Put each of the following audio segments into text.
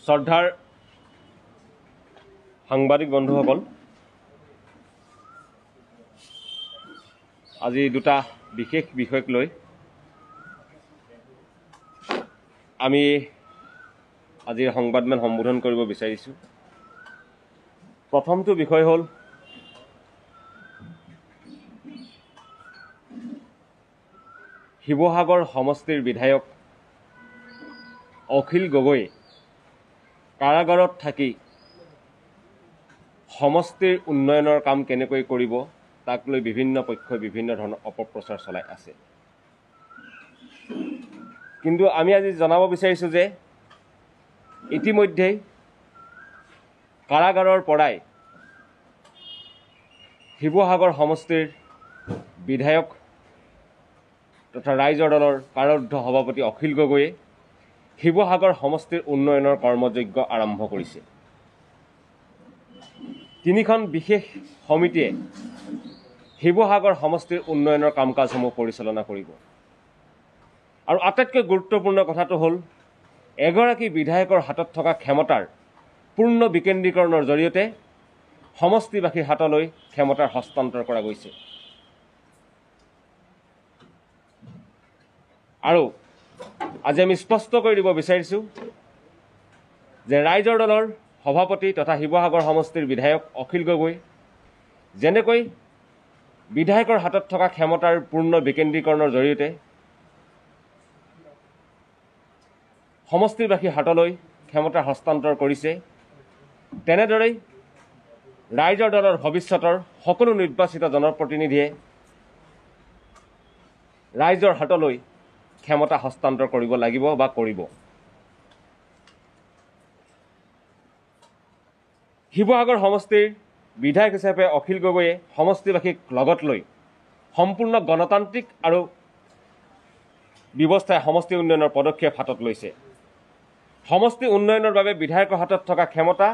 শ্ৰদ্ধাৰ সাংবাদিক বন্ধুসকল, আজি দুটা বিশেষ বিষয়ক লৈ আমি আজিৰ সংবাদমেল সম্বোধন কৰিব বিচাৰিছোঁ। প্ৰথমটো বিষয় হ'ল শিৱসাগৰ সমষ্টিৰ বিধায়ক অখিল গগৈ কাৰাগাৰত থাকি সমষ্টিৰ উন্নয়নৰ কাম কেনেকৈ কৰিব তাক লৈ বিভিন্ন পক্ষই বিভিন্ন ধৰণৰ অপপ্ৰচাৰ চলাই আছে। কিন্তু আমি আজি জনাব বিচাৰিছোঁ যে ইতিমধ্যেই কাৰাগাৰৰ পৰাই শিৱসাগৰ সমষ্টিৰ বিধায়ক তথা ৰাইজৰ দলৰ কাৰাৰুদ্ধ সভাপতি অখিল গগৈয়ে শিৱসাগৰ সমষ্টিৰ উন্নয়নৰ কৰ্মযজ্ঞ আৰম্ভ কৰিছে। তিনিখন বিশেষ সমিতিয়ে শিৱসাগৰ সমষ্টিৰ উন্নয়নৰ কাম কাজসমূহ পৰিচালনা কৰিব। আৰু আটাইতকৈ গুৰুত্বপূৰ্ণ কথাটো হ'ল এগৰাকী বিধায়কৰ হাতত থকা ক্ষমতাৰ পূৰ্ণ বিকেন্দ্ৰীকৰণৰ জৰিয়তে সমষ্টিবাসীৰ হাতলৈ ক্ষমতাৰ হস্তান্তৰ কৰা গৈছে। আৰু আজি আমি স্পষ্ট কৰি দিব বিচাৰিছোঁ যে ৰাইজৰ দলৰ সভাপতি তথা শিৱসাগৰ সমষ্টিৰ বিধায়ক অখিল গগৈ যেনেকৈ বিধায়কৰ হাতত থকা ক্ষমতাৰ পূৰ্ণ বিকেন্দ্ৰীকৰণৰ জৰিয়তে সমষ্টিবাসীৰ হাতলৈ ক্ষমতা হস্তান্তৰ কৰিছে, তেনেদৰেই ৰাইজৰ দলৰ ভৱিষ্যতৰ সকলো নিৰ্বাচিত জনপ্ৰতিনিধিয়ে ৰাইজৰ হাতলৈ ক্ষমতা হস্তান্তৰ কৰিব লাগিব বা কৰিব। শিৱসাগৰ সমষ্টিৰ বিধায়ক হিচাপে অখিল গগৈয়ে সমষ্টিবাসীক লগত লৈ সম্পূৰ্ণ গণতান্ত্ৰিক আৰু ব্যৱস্থাই সমষ্টি উন্নয়নৰ পদক্ষেপ হাতত লৈছে। সমষ্টি উন্নয়নৰ বাবে বিধায়কৰ হাতত থকা ক্ষমতা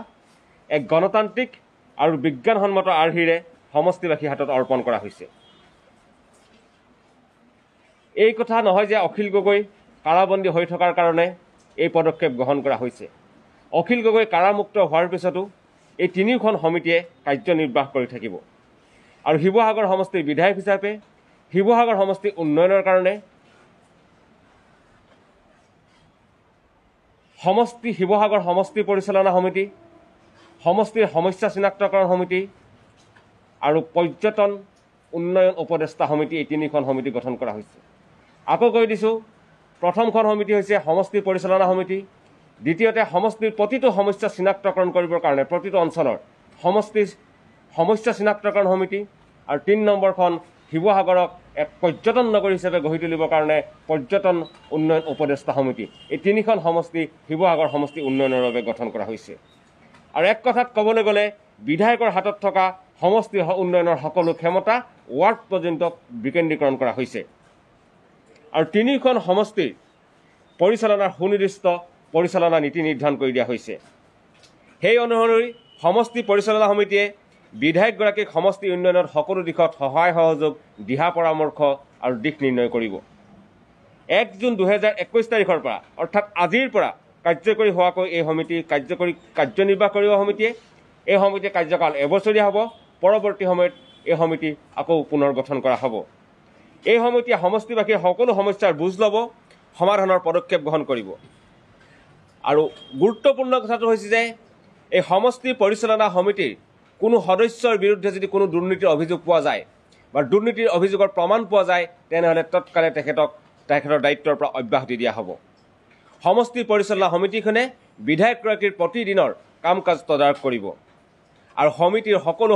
এক গণতান্ত্ৰিক আৰু বিজ্ঞানসন্মত আৰ্হিৰে সমষ্টিবাসীৰ হাতত অৰ্পণ কৰা হৈছে। এই কথা নহয় যে অখিল গগৈ কাৰাবন্দী হৈ থকাৰ কাৰণে এই পদক্ষেপ গ্ৰহণ কৰা হৈছে। অখিল গগৈ কাৰামুক্ত হোৱাৰ পিছতো এই তিনিওখন সমিতিয়ে কাৰ্যনিৰ্বাহ কৰি থাকিব। আৰু শিৱসাগৰ সমষ্টিৰ বিধায়ক হিচাপে শিৱসাগৰ সমষ্টি উন্নয়নৰ কাৰণে শিৱসাগৰ সমষ্টি পৰিচালনা সমিতি, সমষ্টিৰ সমস্যা চিনাক্তকৰণ সমিতি আৰু পৰ্যটন উন্নয়ন উপদেষ্টা সমিতি, এই তিনিখন সমিতি গঠন কৰা হৈছে। আকৌ কৈ দিছোঁ, প্ৰথমখন সমিতি হৈছে সমষ্টি পৰিচালনা সমিতি, দ্বিতীয়তে সমষ্টিৰ প্ৰতিটো সমস্যা চিনাক্তকৰণ কৰিবৰ কাৰণে প্ৰতিটো অঞ্চলৰ সমষ্টিৰ সমস্যা চিনাক্তকৰণ সমিতি, আৰু ৩ নম্বৰখন শিৱসাগৰক এক পৰ্যটন নগৰী হিচাপে গঢ়ি তুলিবৰ কাৰণে পৰ্যটন উন্নয়ন উপদেষ্টা সমিতি। এই তিনিখন সমষ্টি শিৱসাগৰ সমষ্টি উন্নয়নৰ বাবে গঠন কৰা হৈছে। আৰু এক কথাত ক'বলৈ গ'লে বিধায়কৰ হাতত থকা সমষ্টি উন্নয়নৰ সকলো ক্ষমতা ৱাৰ্ড পৰ্যন্ত বিকেন্দ্ৰীকৰণ কৰা হৈছে। আৰু তিনিখন সমষ্টিৰ পৰিচালনাৰ সুনিৰ্দিষ্ট পৰিচালনা নীতি নিৰ্ধাৰণ কৰি দিয়া হৈছে। সেই অনুসৰি সমষ্টি পৰিচালনা সমিতিয়ে বিধায়কগৰাকীক সমষ্টি উন্নয়নৰ সকলো দিশত সহায় সহযোগ, দিহা পৰামৰ্শ আৰু দিশ নিৰ্ণয় কৰিব। ১ জুন ২০২১ তাৰিখৰ পৰা অৰ্থাৎ আজিৰ পৰা কাৰ্যকৰী হোৱাকৈ এই সমিতি কাৰ্যনিৰ্বাহ কৰিব। এই সমিতিৰ কাৰ্যকাল এবছৰীয়া হ'ব। পৰৱৰ্তী সময়ত এই সমিতি আকৌ পুনৰ গঠন কৰা হ'ব। এই সমিতিয়ে সমষ্টিবাসীৰ সকলো সমস্যাৰ বুজ ল'ব, সমাধানৰ পদক্ষেপ গ্ৰহণ কৰিব। আৰু গুৰুত্বপূৰ্ণ কথাটো হৈছে যে এই সমষ্টি পৰিচালনা সমিতিৰ কোনো সদস্যৰ বিৰুদ্ধে যদি কোনো দুৰ্নীতিৰ অভিযোগ পোৱা যায় বা দুৰ্নীতিৰ অভিযোগৰ প্ৰমাণ পোৱা যায়, তেনেহ'লে তৎকালে তেখেতৰ দায়িত্বৰ পৰা অব্যাহতি দিয়া হ'ব। সমষ্টি পৰিচালনা সমিতিখনে বিধায়কগৰাকীৰ প্ৰতিদিনৰ কাম কাজ তদাৰক কৰিব আৰু সমিতিৰ সকলো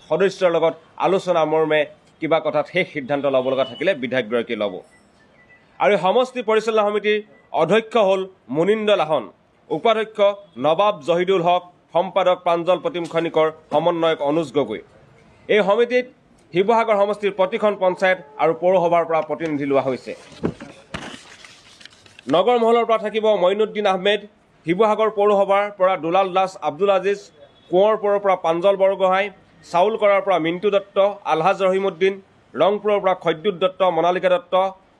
সদস্যৰ লগত আলোচনা মৰ্মে কিবা কথাত শেষ সিদ্ধান্ত ল'ব লগা থাকিলে বিধায়কগৰাকীয়ে ল'ব। আৰু সমষ্টি পৰিচালনা সমিতিৰ অধ্যক্ষ হ'ল মুনিন্দ লাহন, উপাধ্যক্ষ নবাব জহিদুল হক, সম্পাদক প্ৰাঞ্জল প্ৰতিম খনিকৰ, সমন্বয়ক অনুজ গগৈ। এই সমিতিত শিৱসাগৰ সমষ্টিৰ প্ৰতিখন পঞ্চায়ত আৰু পৌৰসভাৰ পৰা প্ৰতিনিধি লোৱা হৈছে। নগৰ মহলৰ পৰা থাকিব মঈনুদ্দিন আহমেদ, শিৱসাগৰ পৌৰসভাৰ পৰা দুলাল দাস, আব্দুল আজিজ, কোঁৱৰপুৰৰ পৰা প্ৰাঞ্জল বৰগোহাঁই, চাউলকৰাৰ পৰা মিণ্টু দত্ত, আলহাজ ৰহিমুদ্দিন, ৰংপুৰৰ পৰা খদ্যুৎ দত্ত, মনালিকা দত্ত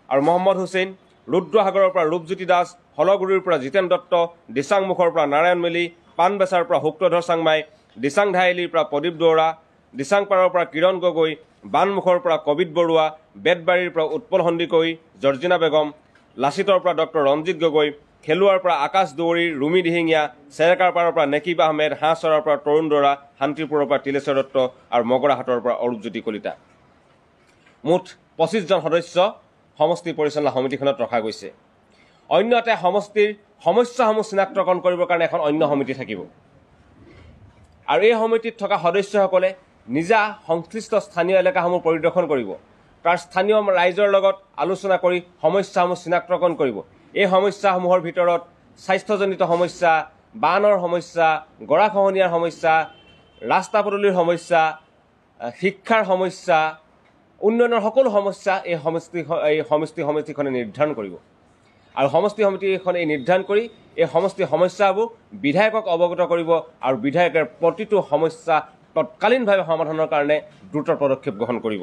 আৰু মহম্মদ হুছেইন, ৰুদ্ৰসাগৰৰ পৰা ৰূপজ্যোতি দাস, হলগুৰিৰ পৰা জিতেন দত্ত, দিচাংমুখৰ পৰা নাৰায়ণ মেলি, পাণবেচাৰ পৰা শুক্ৰধৰ চাংমাই, দিচাং ধাইলিৰ পৰা প্ৰদীপ দৌৰা, দিচাংপাৰৰ পৰা কিৰণ গগৈ, বানমুখৰ পৰা কবিত বৰুৱা, বেতবাৰীৰ পৰা উৎপল সন্দিকৈ, জৰ্জিনা বেগম, লাচিতৰ পৰা ডক্টৰ ৰঞ্জিত গগৈ, খেলুৱাৰ পৰা আকাশ দৌৰী, ৰুমি দিহিঙীয়া, চেৰেকাৰপাৰৰ পৰা নেকিব আহমেদ, হাঁহচৰাৰ পৰা তৰুণ দৰা, শান্তিপুৰৰ পৰা তিলেশ্বৰ দত্ত আৰু মগৰাহাটৰ পৰা অৰূপজ্যোতি কলিতা। মুঠ 25জন সদস্য সমষ্টি পৰিচালনা সমিতিখনত ৰখা গৈছে। অন্য এটা সমষ্টিৰ সমস্যাসমূহ চিনাক্তকৰণ কৰিবৰ কাৰণে এখন অন্য সমিতি থাকিব আৰু এই সমিতিত থকা সদস্যসকলে নিজা সংশ্লিষ্ট স্থানীয় এলেকাসমূহ পৰিদৰ্শন কৰিব, তাৰ স্থানীয় ৰাইজৰ লগত আলোচনা কৰি সমস্যাসমূহ চিনাক্তকৰণ কৰিব। এই সমস্যাসমূহৰ ভিতৰত স্বাস্থ্যজনিত সমস্যা, বানৰ সমস্যা, গৰাখহনীয়াৰ সমস্যা, ৰাস্তা পদূলিৰ সমস্যা, শিক্ষাৰ সমস্যা, উন্নয়নৰ সকলো সমস্যা এই সমিতিখনে নিৰ্ধাৰণ কৰিব আৰু সমষ্টি সমিতিখনে নিৰ্ধাৰণ কৰি এই সমষ্টি সমস্যাবোৰ বিধায়কক অৱগত কৰিব আৰু বিধায়কে প্ৰতিটো সমস্যা তৎকালীনভাৱে সমাধানৰ কাৰণে দ্ৰুত পদক্ষেপ গ্ৰহণ কৰিব।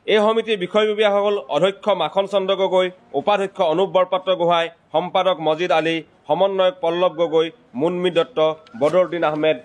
এই সমিতিৰ বিষয়ববীয়াসকল অধ্যক্ষ মাখন চন্দ্ৰ গগৈ, উপাধ্যক্ষ অনুপ বৰপাত্ৰ গোহাঁই, সম্পাদক মজিদ আলী, সমন্বয়ক পল্লৱ গগৈ, মুনমি দত্ত, বদৰুদ্দিন আহমেদ,